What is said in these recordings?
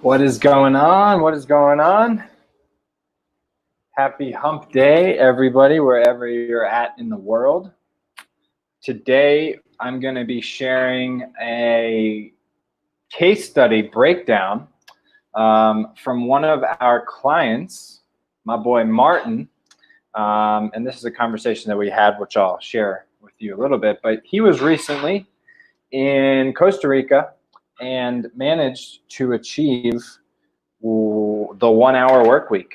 What is going on? What is going on? Happy hump day, everybody, wherever you're at in the world. Today, I'm going to be sharing a case study breakdown from one of our clients, my boy Martin. And this is a conversation that we had, which I'll share with you a little bit. But he was recently in Costa Rica and managed to achieve the 1 hour work week.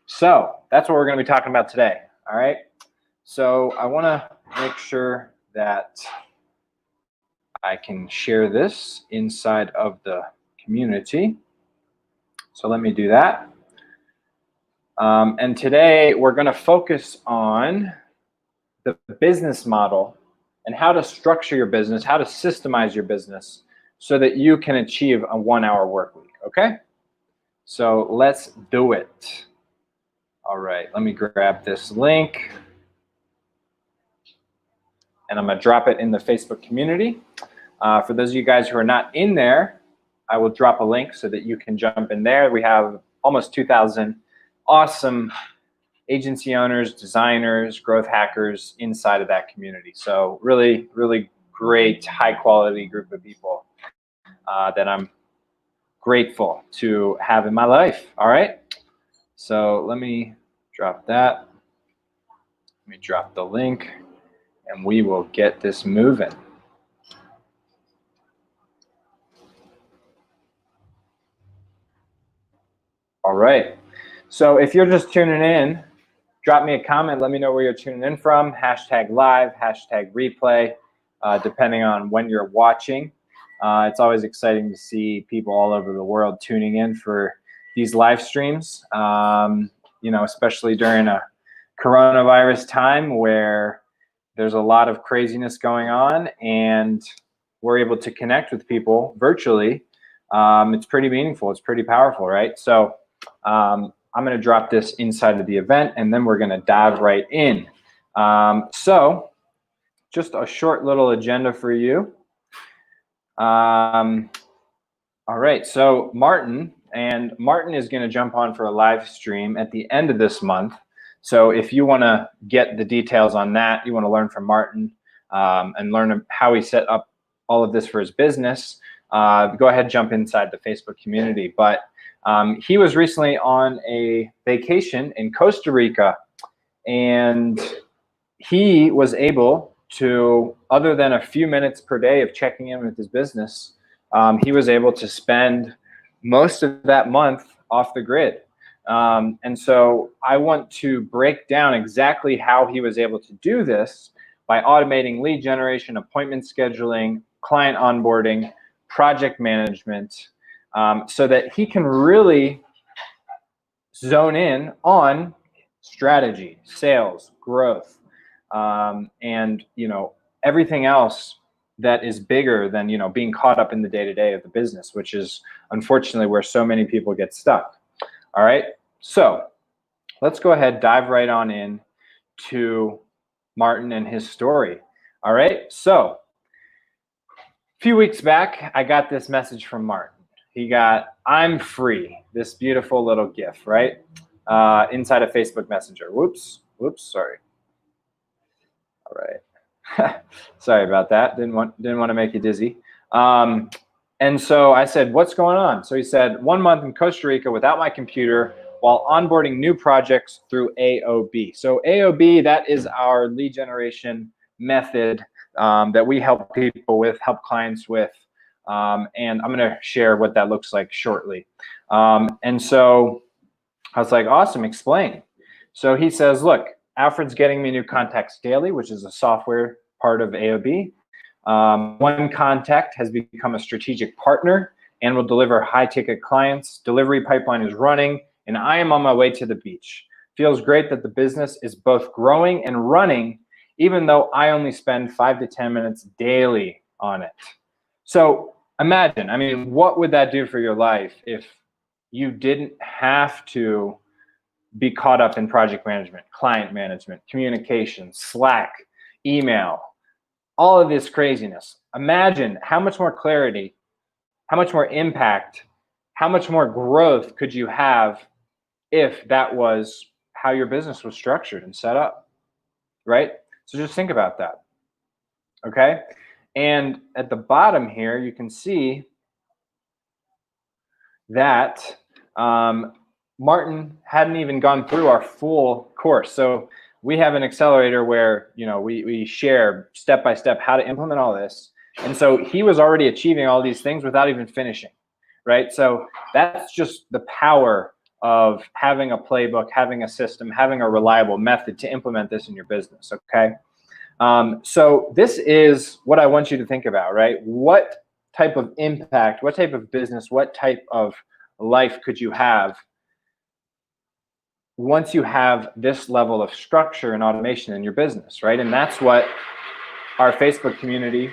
So that's what we're going to be talking about today. All right. So I want to make sure that I can share this inside of the community. So let me do that. And today we're going to focus on the business model and how to structure your business, how to systemize your business so that you can achieve a 1 hour work week. Okay. So let's do it. All right, let me grab this link and I'm gonna drop it in the Facebook community. For those of you guys who are not in there, I will drop a link so that you can jump in there. We have almost 2,000 awesome agency owners, designers, growth hackers inside of that community. So really, really great, high quality group of people that I'm grateful to have in my life. All right, so let me drop that. Let me drop the link and we will get this moving. All right. So if you're just tuning in, drop me a comment. Let me know where you're tuning in from. Hashtag live, hashtag replay, depending on when you're watching. It's always exciting to see people all over the world tuning in for these live streams, especially during a coronavirus time where there's a lot of craziness going on and we're able to connect with people virtually. It's pretty meaningful. It's pretty powerful, right? So I'm going to drop this inside of the event and then we're going to dive right in. So just a short little agenda for you. All right, so Martin is going to jump on for a live stream at the end of this month. So if you want to get the details on that, you want to learn from Martin and learn how he set up all of this for his business, go ahead, jump inside the Facebook community. But he was recently on a vacation in Costa Rica, and he was able to, other than a few minutes per day of checking in with his business, he was able to spend most of that month off the grid. And so I want to break down exactly how he was able to do this by automating lead generation, appointment scheduling, client onboarding, project management, so that he can really zone in on strategy, sales, growth, and everything else that is bigger than being caught up in the day-to-day of the business, which is unfortunately where so many people get stuck. All right, so let's go ahead, dive right on in to Martin and his story. All right, so a few weeks back, I got this message from Martin. He got, "I'm free," this beautiful little GIF, right? Inside of Facebook Messenger. Whoops, sorry. All right. Sorry about that. Didn't want to make you dizzy. And so I said, "What's going on?" So he said, "1 month in Costa Rica without my computer while onboarding new projects through AOB." So AOB, that is our lead generation method that we help people with, help clients with. And I'm going to share what that looks like shortly. And so I was like, "Awesome, explain." So he says, "Look, Alfred's getting me new contacts daily, which is a software part of AOB. One contact has become a strategic partner and will deliver high-ticket clients. Delivery pipeline is running, and I am on my way to the beach. Feels great that the business is both growing and running, even though I only spend 5 to 10 minutes daily on it." So imagine, I mean, what would that do for your life if you didn't have to be caught up in project management, client management, communication, Slack, email, all of this craziness? Imagine how much more clarity, how much more impact, how much more growth could you have if that was how your business was structured and set up, right? So just think about that, okay? And at the bottom here, you can see that Martin hadn't even gone through our full course. So we have an accelerator where, you know, we share step by step how to implement all this. And so he was already achieving all these things without even finishing, right? So that's just the power of having a playbook, having a system, having a reliable method to implement this in your business, okay? So this is what I want you to think about, right? What type of impact, what type of business, what type of life could you have once you have this level of structure and automation in your business, right? And that's what our Facebook community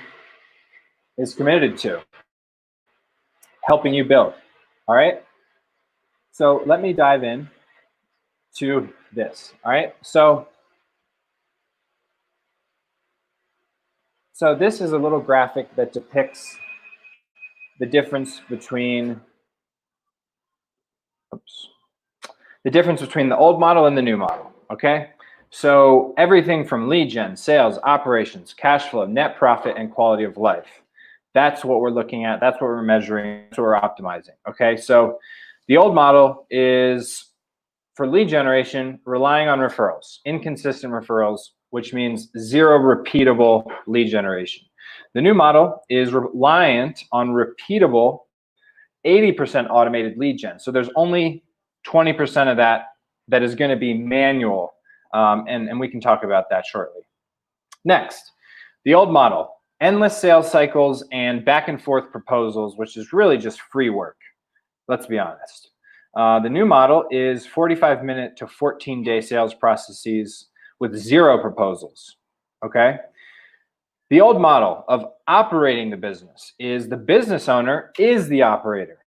is committed to, helping you build, all right? So let me dive in to this, all right? So this is a little graphic that depicts the difference between, the difference between the old model and the new model, okay? So everything from lead gen, sales, operations, cash flow, net profit, and quality of life. That's what we're looking at. That's what we're measuring. That's what we're optimizing, okay? So the old model is for lead generation, relying on referrals, inconsistent referrals, which means zero repeatable lead generation. The new model is reliant on repeatable 80% automated lead gen. So there's only 20% of that is going to be manual, and we can talk about that shortly. Next, the old model, endless sales cycles and back and forth proposals, which is really just free work. Let's be honest. The new model is 45-minute to 14-day sales processes with zero proposals, okay? The old model of operating the business is the business owner is the operator.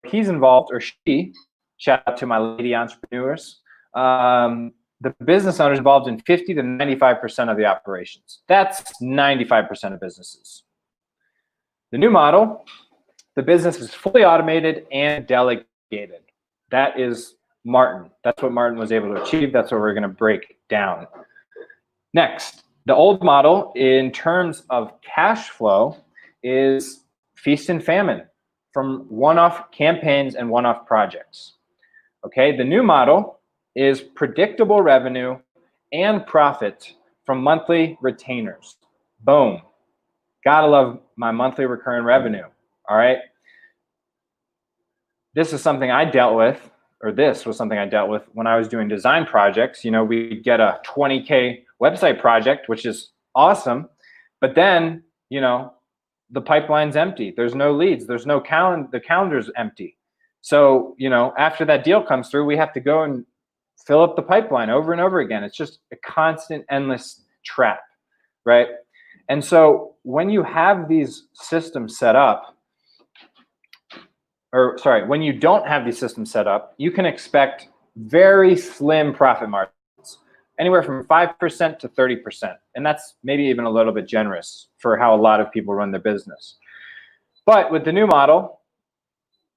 He's involved, or she, shout out to my lady entrepreneurs, the business owner is involved in 50 to 95% of the operations. That's 95% of businesses. The new model, the business is fully automated and delegated. That is Martin. That's what Martin was able to achieve. That's what we're going to break down. Next, the old model in terms of cash flow is feast and famine from one-off campaigns and one-off projects. Okay, the new model is predictable revenue and profit from monthly retainers. Boom. Gotta love my monthly recurring revenue. All right. This is something I dealt with, or this was something I dealt with when I was doing design projects. You know, we'd get a 20K website project, which is awesome. But then, you know, the pipeline's empty. There's no leads. There's no calendar. The calendar's empty. So, you know, after that deal comes through, we have to go and fill up the pipeline over and over again. It's just a constant, endless trap, right? And so when you have these systems set up, or sorry, when you don't have these systems set up, you can expect very slim profit margins, anywhere from 5% to 30%. And that's maybe even a little bit generous for how a lot of people run their business. But with the new model,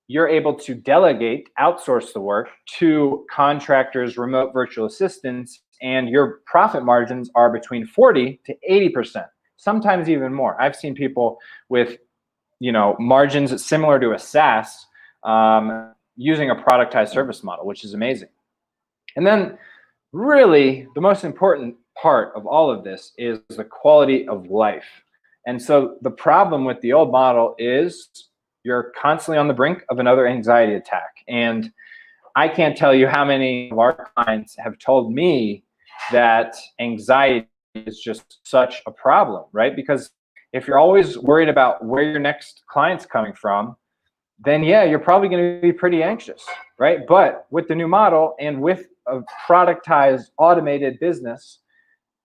you're able to delegate, outsource the work to contractors, remote virtual assistants, and your profit margins are between 40 to 80%, sometimes even more. I've seen people with, you know, margins similar to a SaaS using a productized service model, which is amazing. And then really the most important part of all of this is the quality of life. And so the problem with the old model is you're constantly on the brink of another anxiety attack. And I can't tell you how many of our clients have told me that anxiety is just such a problem, right? Because if you're always worried about where your next client's coming from, then yeah, you're probably going to be pretty anxious, right? But with the new model and with a productized, automated business,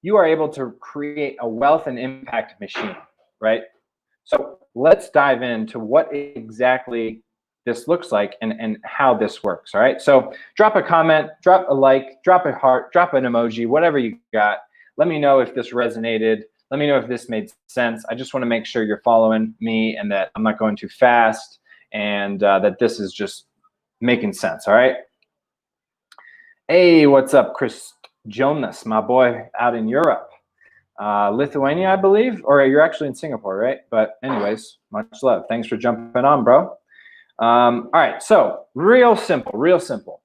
you are able to create a wealth and impact machine, right? So let's dive into what exactly this looks like and how this works, all right? So drop a comment, drop a like, drop a heart, drop an emoji, whatever you got. Let me know if this resonated. Let me know if this made sense. I just want to make sure you're following me and that I'm not going too fast. and that this is just making sense. All right. Hey, what's up, Chris Jonas, my boy out in Europe, Lithuania, I believe, or you're actually in Singapore, right? But anyways, much love. Thanks for jumping on, bro. All right, so real simple.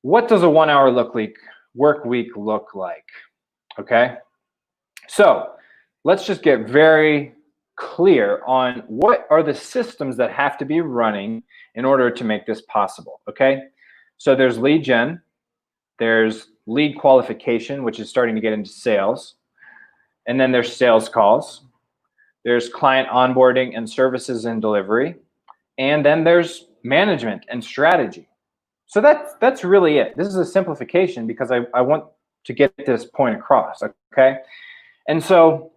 What does a 1 hour work week look like? Okay, so let's just get very clear on what are the systems that have to be running in order to make this possible. Okay, so there's lead gen, there's lead qualification, which is starting to get into sales, and then there's sales calls, there's client onboarding and services and delivery, and then there's management and strategy. So that's really it. This is a simplification because I want to get this point across, okay? And so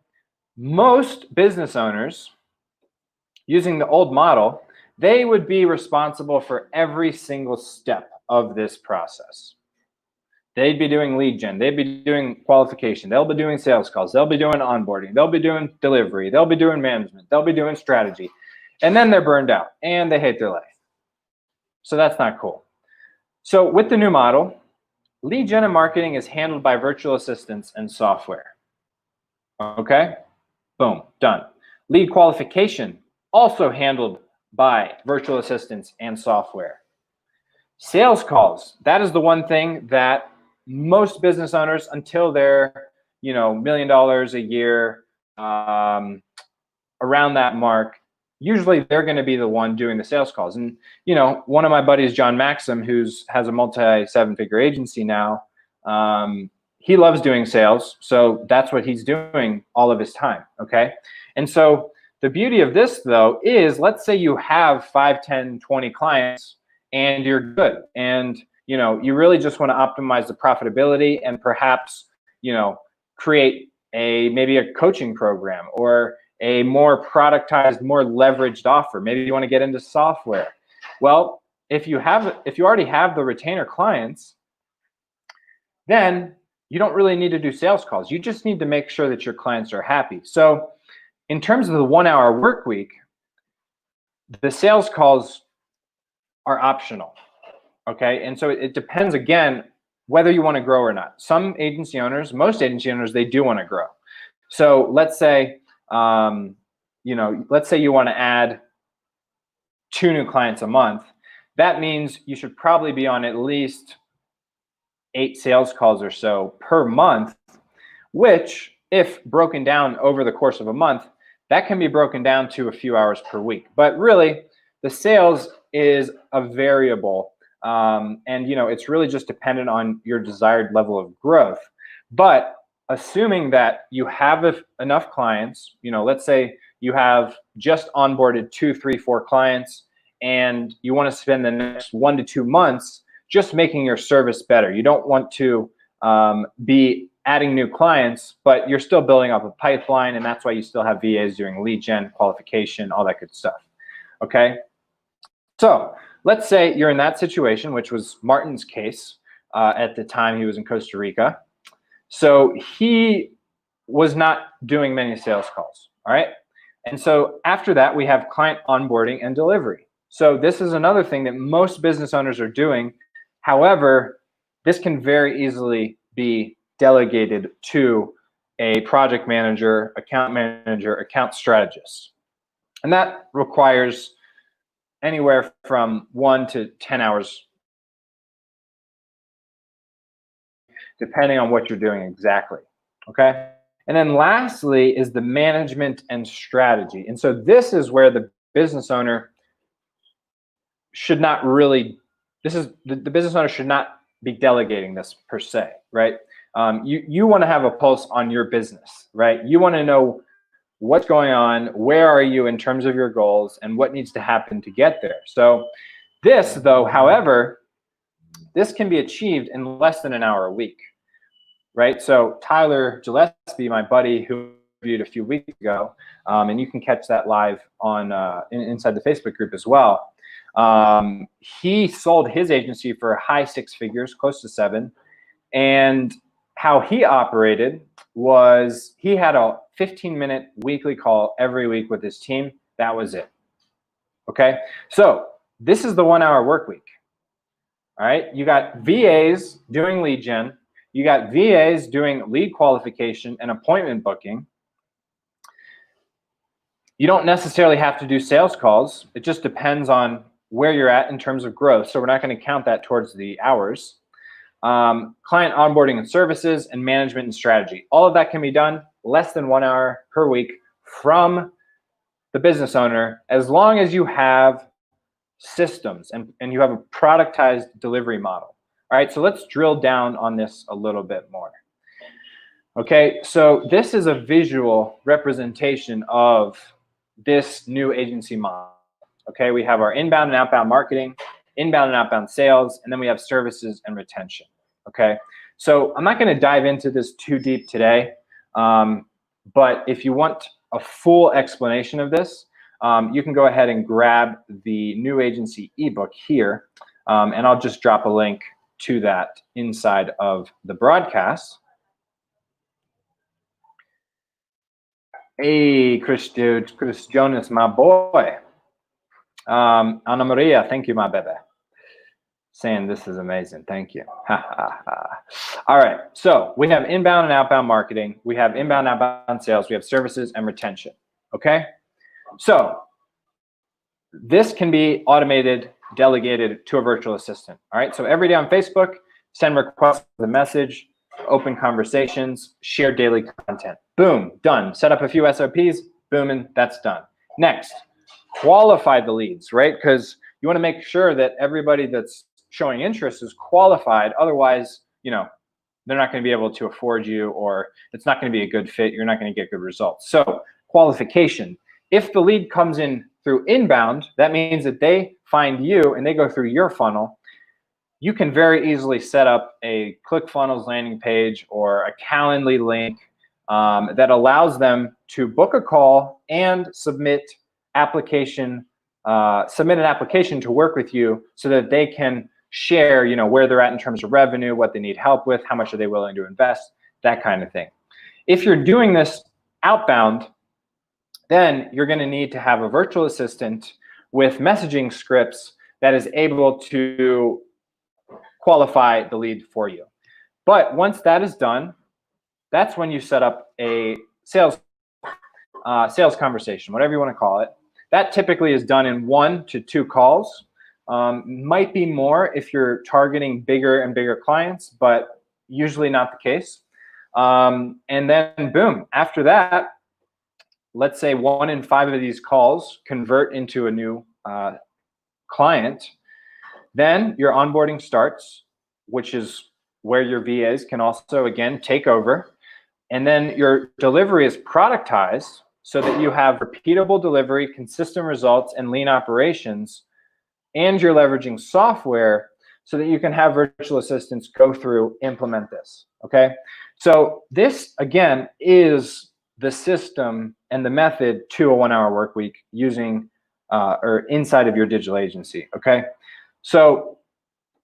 most business owners using the old model, they would be responsible for every single step of this process. They'd be doing lead gen, they'd be doing qualification, they'll be doing sales calls, they'll be doing onboarding, they'll be doing delivery, they'll be doing management, they'll be doing strategy. And then they're burned out and they hate their life. So that's not cool. So with the new model, lead gen and marketing is handled by virtual assistants and software. Okay, boom, done. Lead qualification, also handled by virtual assistants and software. Sales calls, that is the one thing that most business owners, until they're, $1 million a year, around that mark, usually they're going to be the one doing the sales calls. And, one of my buddies, John Maxim, has a multi-7-figure agency now, he loves doing sales. So that's what he's doing all of his time. Okay. And so the beauty of this, though, is let's say you have 5, 10, 20 clients and you're good. And, you really just want to optimize the profitability and perhaps, create maybe a coaching program or a more productized, more leveraged offer. Maybe you want to get into software. Well, if you already have the retainer clients, then you don't really need to do sales calls. You just need to make sure that your clients are happy. So in terms of the 1 hour work week, the sales calls are optional. Okay, and so it depends, again, whether you want to grow or not. Most agency owners, they do want to grow. So let's say, let's say you want to add 2 new clients a month. That means you should probably be on at least 8 sales calls or so per month, which, if broken down over the course of a month, that can be broken down to a few hours per week. But really, the sales is a variable. And it's really just dependent on your desired level of growth. But assuming that you have enough clients, let's say you have just onboarded 2, 3, 4 clients, and you want to spend the next 1 to 2 months just making your service better. You don't want to be adding new clients, but you're still building up a pipeline, and that's why you still have VAs doing lead gen, qualification, all that good stuff. Okay, so let's say you're in that situation, which was Martin's case at the time he was in Costa Rica. So he was not doing many sales calls, all right? And so after that, we have client onboarding and delivery. So this is another thing that most business owners are doing. However, this can very easily be delegated to a project manager, account strategist. And that requires anywhere from 1 to 10 hours, depending on what you're doing exactly, okay? And then lastly is the management and strategy. And so this is where the business owner should not really, the business owner should not be delegating this per se, right? You want to have a pulse on your business, right? You want to know what's going on, where are you in terms of your goals, and what needs to happen to get there. So this, though, however, this can be achieved in less than an hour a week, right? So Tyler Gillespie, my buddy who interviewed a few weeks ago, and you can catch that live on inside the Facebook group as well. He sold his agency for high 6 figures, close to 7, and how he operated was he had a 15-minute weekly call every week with his team. That was it. Okay, so this is the 1 hour work week. All right, you got VAs doing lead gen, you got VAs doing lead qualification and appointment booking. You don't necessarily have to do sales calls. It just depends on where you're at in terms of growth. So we're not going to count that towards the hours. Client onboarding and services, and management and strategy. All of that can be done less than 1 hour per week from the business owner, as long as you have systems and you have a productized delivery model. All right, so let's drill down on this a little bit more. Okay, so this is a visual representation of this new agency model. Okay, we have our inbound and outbound marketing, inbound and outbound sales, and then we have services and retention. Okay, so I'm not going to dive into this too deep today, but if you want a full explanation of this, you can go ahead and grab the new agency ebook here, and I'll just drop a link to that inside of the broadcast. Hey, Chris Jonas, my boy. Anna Maria, thank you, my baby. Saying this is amazing, thank you. All right, so we have inbound and outbound marketing, we have inbound and outbound sales, we have services and retention, okay? So this can be automated, delegated to a virtual assistant, all right? So every day on Facebook, send requests with a message, open conversations, share daily content. Boom, done. Set up a few SOPs, boom, and that's done. Next, qualify the leads, right? Because you want to make sure that everybody that's showing interest is qualified. Otherwise, you know, they're not going to be able to afford you, or it's not going to be a good fit. You're not going to get good results. So qualification. If the lead comes in through inbound, that means that they find you and they go through your funnel. You can very easily set up a ClickFunnels landing page or a Calendly link that allows them to book a call and submit an application to work with you, so that they can share, you know, where they're at in terms of revenue, what they need help with, how much are they willing to invest, that kind of thing. If you're doing this outbound, then you're going to need to have a virtual assistant with messaging scripts that is able to qualify the lead for you. But once that is done, that's when you set up a sales conversation, whatever you want to call it. That typically is done in 1 to 2 calls. Might be more if you're targeting bigger and bigger clients, but usually not the case. And then boom, after that, let's say 1 in 5 of these calls convert into a new client. Then your onboarding starts, which is where your VAs can also, again, take over. And then your delivery is productized so that you have repeatable delivery, consistent results, and lean operations. And you're leveraging software so that you can have virtual assistants go through, implement this, okay? So this, again, is the system and the method to a 1 hour work week using or inside of your digital agency, okay? So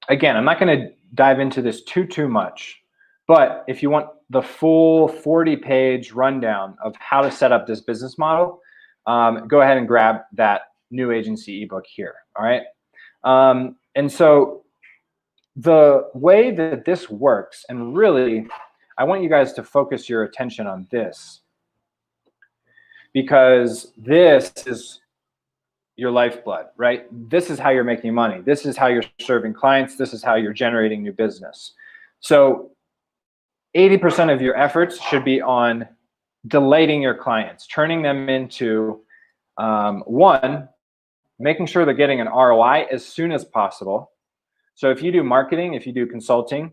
again, I'm not going to dive into this too much, but if you want the full 40-page rundown of how to set up this business model, go ahead and grab that new agency ebook here, all right? And so the way that this works, and really, I want you guys to focus your attention on this, because this is your lifeblood, right? This is how you're making money. This is how you're serving clients. This is how you're generating new business. So 80% of your efforts should be on delighting your clients, turning them into, 1, making sure they're getting an ROI as soon as possible. So if you do marketing, if you do consulting,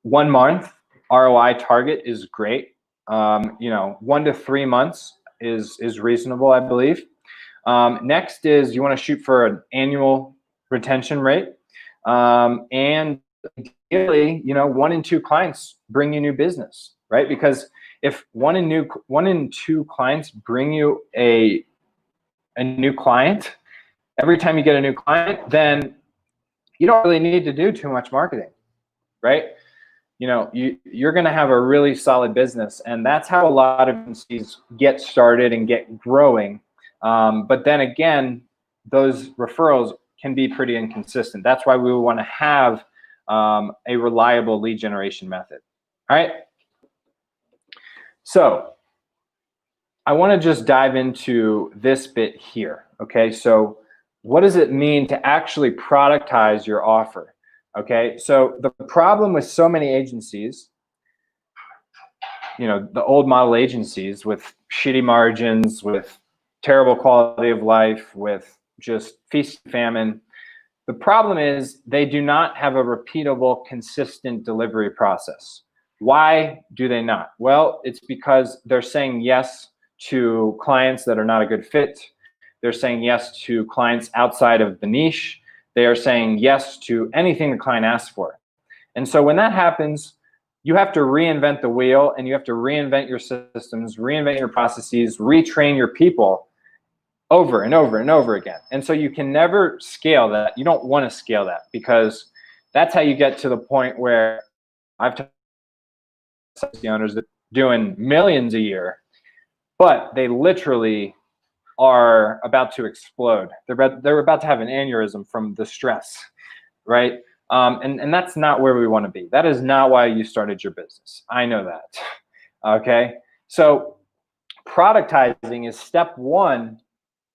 1 month ROI target is great. 1 to 3 months is reasonable, I believe. Next is you want to shoot for an annual retention rate, and ideally, 1 in 2 clients bring you new business, right? Because if 1 in 2 clients bring you a new client, every time you get a new client, then you don't really need to do too much marketing, right? You're going to have a really solid business, and that's how a lot of agencies get started and get growing. But then again, those referrals can be pretty inconsistent. That's why we want to have a reliable lead generation method. All right. So I want to just dive into this bit here. Okay. So what does it mean to actually productize your offer? Okay. So the problem with so many agencies, the old model agencies with shitty margins, with terrible quality of life, with just feast and famine, the problem is they do not have a repeatable, consistent delivery process. Why do they not? Well, it's because they're saying yes to clients that are not a good fit. They're saying yes to clients outside of the niche. They are saying yes to anything the client asks for. And so when that happens, you have to reinvent the wheel, and you have to reinvent your systems, reinvent your processes, retrain your people over and over and over again. And so you can never scale that. You don't want to scale that, because that's how you get to the point where I've talked to owners that are doing millions a year, but they literally are about to explode. They're about to have an aneurysm from the stress, right? And that's not where we want to be. That is not why you started your business. I know that. Okay. So productizing is step one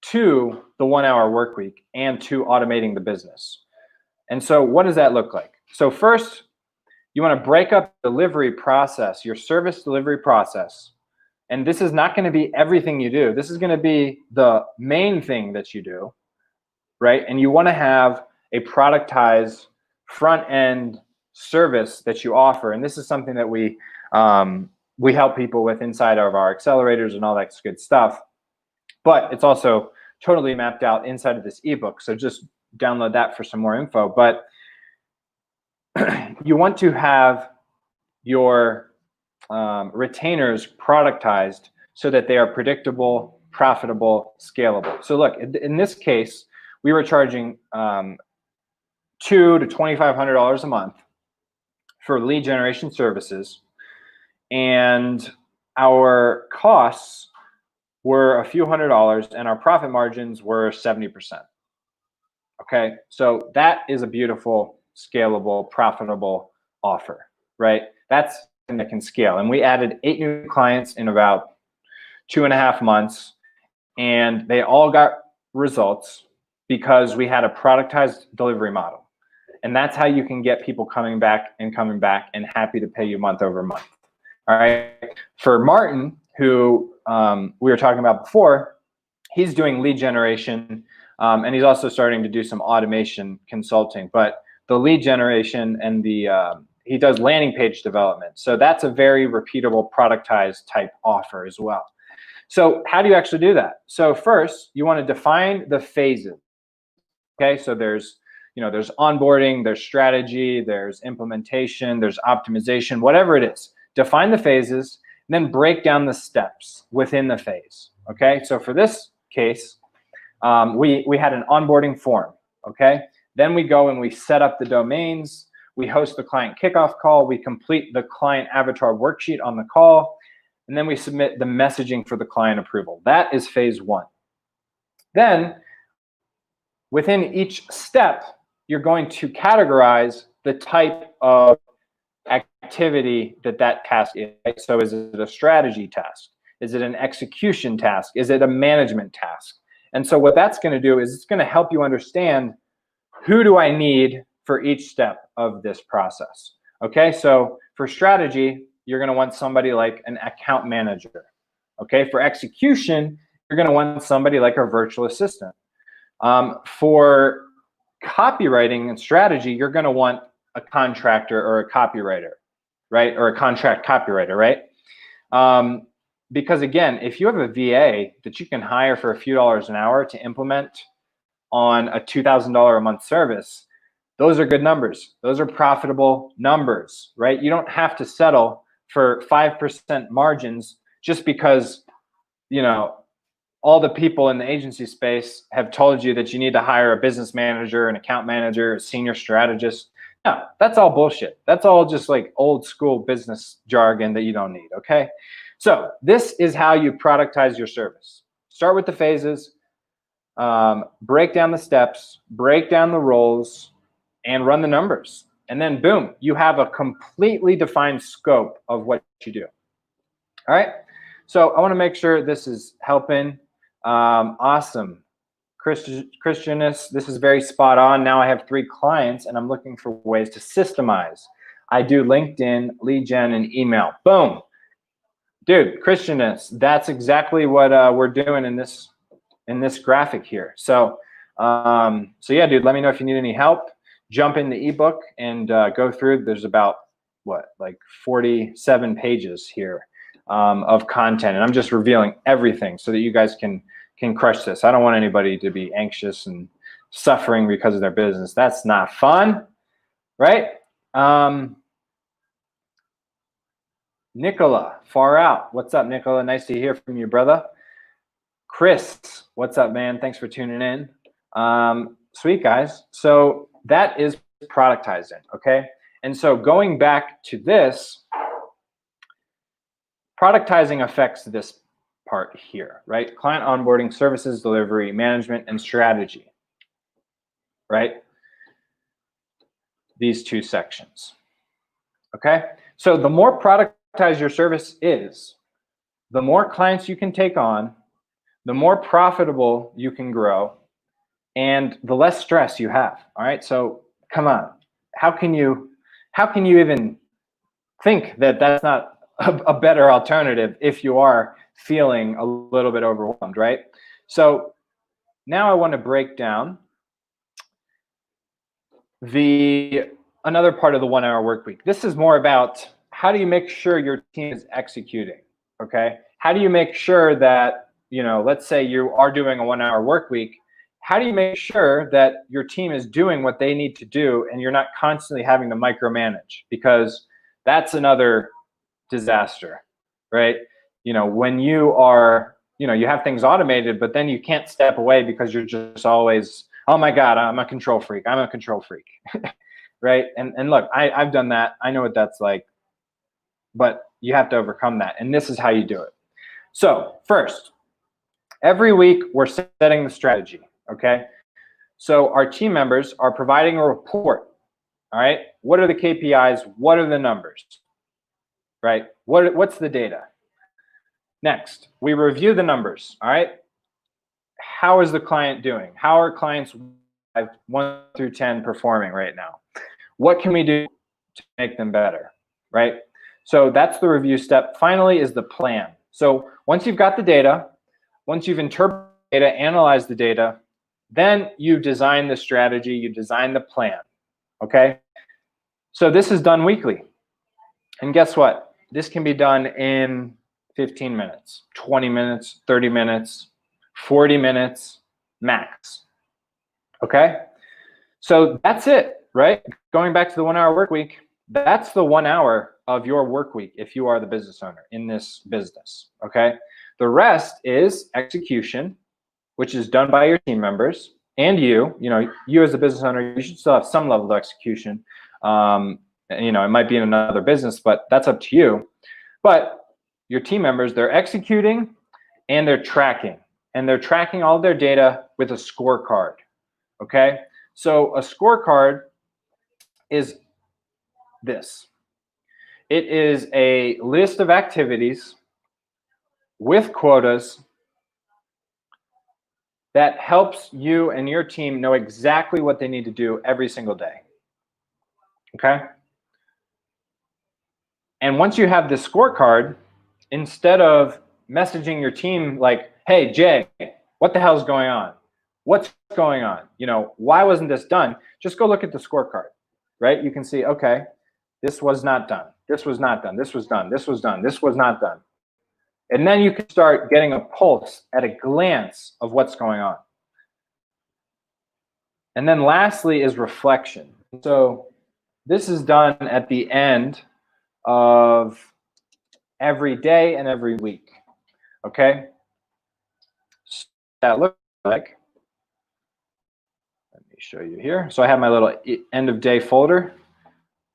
to the 1 hour work week and to automating the business. And so what does that look like? So first, you want to break up the delivery process, your service delivery process. And this is not going to be everything you do. This is going to be the main thing that you do, right? And you want to have a productized front end service that you offer. And this is something that we help people with inside of our accelerators and all that good stuff. But it's also totally mapped out inside of this ebook. So just download that for some more info. But you want to have your retainers productized so that they are predictable, profitable, scalable. So look, in this case, we were charging $200 to $2,500 a month for lead generation services, and our costs were a few $100s, and our profit margins were 70%. Okay, so that is a beautiful, scalable, profitable offer, right? That's something that can scale. And we added 8 new clients in about 2.5 months, and they all got results because we had a productized delivery model. And that's how you can get people coming back and happy to pay you month over month. All right. For Martin, who we were talking about before, he's doing lead generation, and he's also starting to do some automation consulting. But the lead generation and he does landing page development. So that's a very repeatable, productized type offer as well. So how do you actually do that? So first, you want to define the phases. Okay, so there's onboarding, there's strategy, there's implementation, there's optimization, whatever it is. Define the phases, and then break down the steps within the phase. Okay, so for this case, we had an onboarding form. Okay, then we go and we set up the domains, we host the client kickoff call, we complete the client avatar worksheet on the call, and then we submit the messaging for the client approval. That is phase one. Then within each step, you're going to categorize the type of activity that task is. So is it a strategy task? Is it an execution task? Is it a management task? And so what that's going to do is it's going to help you understand, who do I need for each step of this process? Okay, so for strategy, you're going to want somebody like an account manager. Okay, for execution, you're going to want somebody like a virtual assistant. For copywriting and strategy, you're going to want a contractor or a copywriter, right? Or a contract copywriter, right? Because again, if you have a VA that you can hire for a few dollars an hour to implement on a $2,000 a month service, those are good numbers. Those are profitable numbers, right? You don't have to settle for 5% margins just because, all the people in the agency space have told you that you need to hire a business manager, an account manager, a senior strategist. No, that's all bullshit. That's all just like old school business jargon that you don't need, okay? So this is how you productize your service. Start with the phases, break down the steps, break down the roles, and run the numbers. And then boom, you have a completely defined scope of what you do. All right, so I want to make sure this is helping. Awesome. Christianus, this is very spot on. Now I have 3 clients and I'm looking for ways to systemize. I do LinkedIn, lead gen, and email. Boom. Dude, Christianus, that's exactly what we're doing in this graphic here. So yeah, dude, let me know if you need any help. Jump in the ebook and go through. There's about, what, like 47 pages here of content. And I'm just revealing everything so that you guys can crush this. I don't want anybody to be anxious and suffering because of their business. That's not fun, right? Nicola, far out. What's up, Nicola? Nice to hear from you, brother. Chris, what's up, man? Thanks for tuning in. Sweet, guys. So that is productizing, okay? And so going back to this, productizing affects this part here, right? Client onboarding, services delivery, management, and strategy, right? These 2 sections, okay? So the more productized your service is, the more clients you can take on, the more profitable you can grow, and the less stress you have. All right, so come on, how can you even think that that's not a better alternative if you are feeling a little bit overwhelmed, right? So now I want to break down another part of the 1 hour work week. This is more about how do you make sure your team is executing, okay? How do you make sure that, you know, let's say you are doing a 1 hour work week, how do you make sure that your team is doing what they need to do and you're not constantly having to micromanage? Because that's another disaster, right? You know, when you are, you know, you have things automated, but then you can't step away because you're just always, oh my God, I'm a control freak. I'm a control freak, right? And look, I've done that. I know what that's like, but you have to overcome that. And this is how you do it. So first, every week we're setting the strategy, okay? So our team members are providing a report, all right? What are the KPIs? What are the numbers, right? What's the data? Next, we review the numbers, all right? How is the client doing? How are clients 1 through 10 performing right now? What can we do to make them better, right? So that's the review step. Finally is the plan. So once you've got the data, once you've interpreted the data, analyzed the data, then you design the strategy, you design the plan, okay? So this is done weekly. And guess what? This can be done in 15 minutes, 20 minutes, 30 minutes, 40 minutes max, okay? So that's it, right? Going back to the 1 hour work week, that's the 1 hour of your work week if you are the business owner in this business, okay? The rest is execution, which is done by your team members and you know, you as a business owner, you should still have some level of execution. You know, it might be in another business, but that's up to you. But your team members, they're executing and they're tracking. And they're tracking all their data with a scorecard, okay? So a scorecard is this. It is a list of activities with quotas that helps you and your team know exactly what they need to do every single day, okay? And once you have this scorecard, instead of messaging your team like, hey, Jay, what the hell's going on? What's going on? You know, why wasn't this done? Just go look at the scorecard, right? You can see, okay, this was not done. This was not done. This was done. This was done. This was not done. And then you can start getting a pulse at a glance of what's going on. And then lastly is reflection. So this is done at the end of every day and every week, okay? So that looks like, let me show you here. So I have my little end of day folder.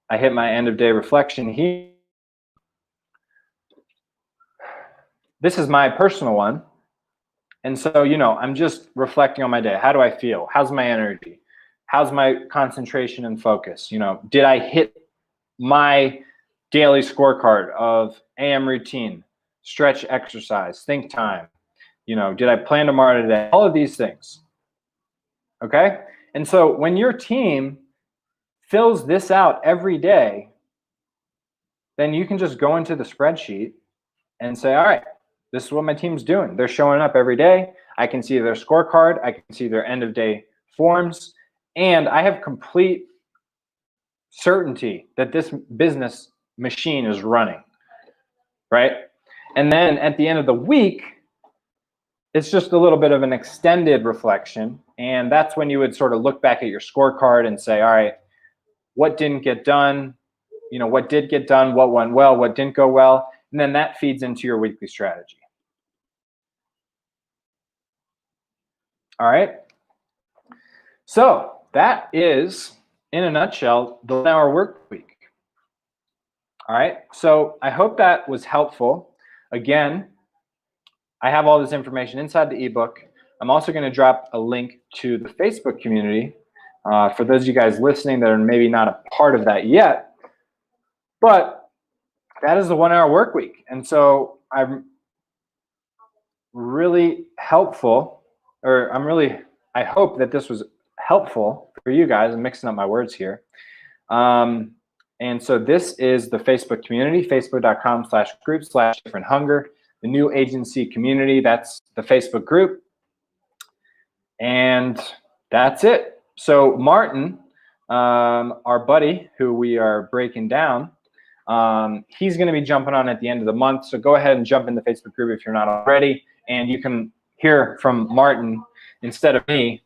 I hit my end of day reflection here. This is my personal one. And so, you know, I'm just reflecting on my day. How do I feel? How's my energy? How's my concentration and focus? You know, did I hit my daily scorecard of AM routine, stretch exercise, think time? You know, did I plan tomorrow today? All of these things. Okay? And so when your team fills this out every day, then you can just go into the spreadsheet and say, all right, this is what my team's doing. They're showing up every day. I can see their scorecard. I can see their end of day forms. And I have complete certainty that this business machine is running, right? And then at the end of the week, it's just a little bit of an extended reflection. And that's when you would sort of look back at your scorecard and say, all right, what didn't get done? You know, what did get done? What went well? What didn't go well? And then that feeds into your weekly strategy. All right. So that is, in a nutshell, the 1 hour work week. All right. So I hope that was helpful. Again, I have all this information inside the ebook. I'm also going to drop a link to the Facebook community for those of you guys listening that are maybe not a part of that yet. But that is the 1 hour work week. And so I'm really helpful, or I hope that this was helpful for you guys. I'm mixing up my words here. And so this is the Facebook community, facebook.com/group/different-hunger. The new agency community, that's the Facebook group. And that's it. So Martin, our buddy who we are breaking down, he's going to be jumping on at the end of the month. So go ahead and jump in the Facebook group if you're not already. And you can hear from Martin instead of me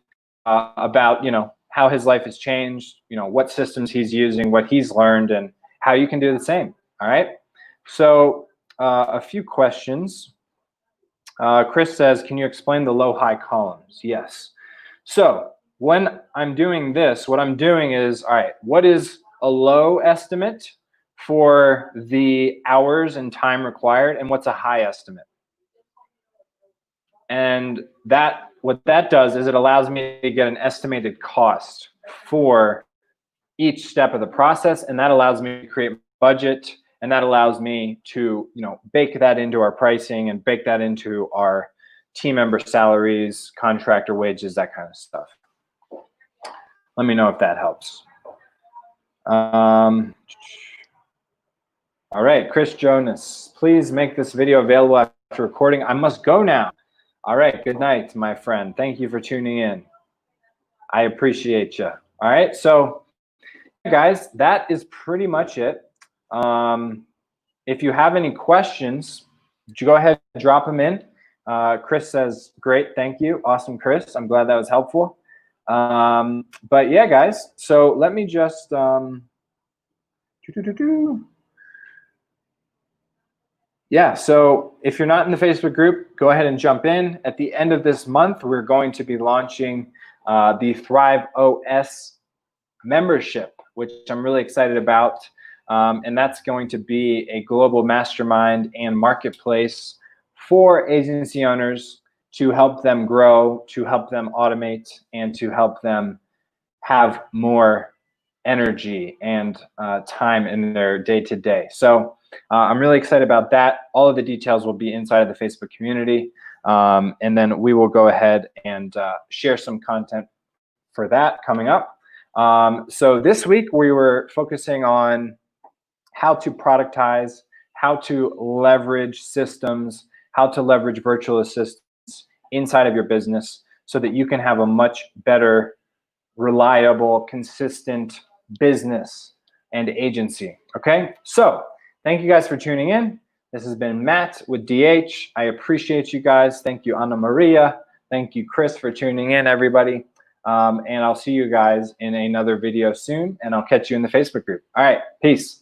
about, you know, how his life has changed, you know, what systems he's using, what he's learned, and how you can do the same. All right. So a few questions. Chris says, can you explain the low-high columns? Yes. So when I'm doing this, what I'm doing is, all right, what is a low estimate for the hours and time required, and what's a high estimate? And what that does is it allows me to get an estimated cost for each step of the process, and that allows me to create budget, and that allows me to, you know, bake that into our pricing and bake that into our team member salaries, contractor wages, that kind of stuff. Let me know if that helps. All right, Chris Jonas, please make this video available after recording. I must go now. All right, good night, my friend. Thank you for tuning in. I appreciate you. All right, so guys, that is pretty much it. If you have any questions, go ahead and drop them in. Chris says, great, thank you. Awesome, Chris. I'm glad that was helpful. But yeah, guys, so let me just, yeah, so if you're not in the Facebook group, go ahead and jump in. At the end of this month, we're going to be launching the Thrive OS membership, which I'm really excited about. And that's going to be a global mastermind and marketplace for agency owners to help them grow, to help them automate, and to help them have more energy and time in their day-to-day. So I'm really excited about that. All of the details will be inside of the Facebook community. And then we will go ahead and share some content for that coming up. So this week we were focusing on how to productize, how to leverage systems, how to leverage virtual assistants inside of your business so that you can have a much better, reliable, consistent business and agency. Okay, so thank you guys for tuning in. This has been Matt with DH. I appreciate you guys. Thank you, Anna Maria. Thank you, Chris, for tuning in, everybody. And I'll see you guys in another video soon, and I'll catch you in the Facebook group. All right, peace.